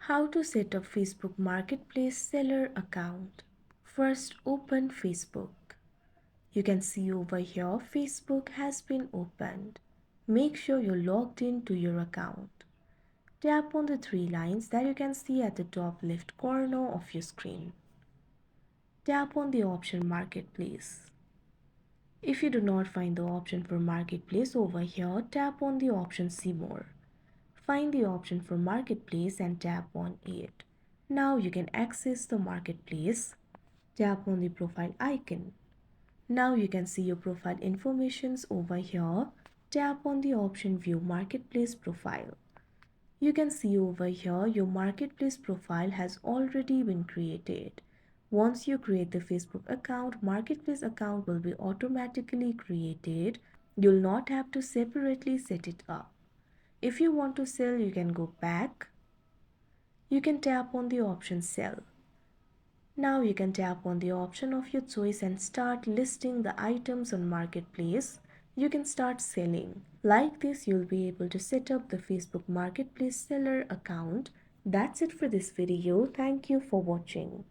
How to set up Facebook Marketplace seller account. First, open Facebook. You can see over here Facebook has been opened. Make sure you're logged into your account. Tap on the three lines that you can see at the top left corner of your screen. Tap on the option Marketplace. If you do not find the option for Marketplace over here, tap on the option See More. Find the option for Marketplace and tap on it. Now you can access the Marketplace. Tap on the profile icon. Now you can see your profile informations over here. Tap on the option View Marketplace Profile. You can see over here your Marketplace profile has already been created. Once you create the Facebook account, Marketplace account will be automatically created. You'll not have to separately set it up. If you want to sell, you can go back. You can tap on the option Sell. Now you can tap on the option of your choice and start listing the items on Marketplace. You can start selling. Like this, you'll be able to set up the Facebook Marketplace seller account. That's it for this video. Thank you for watching.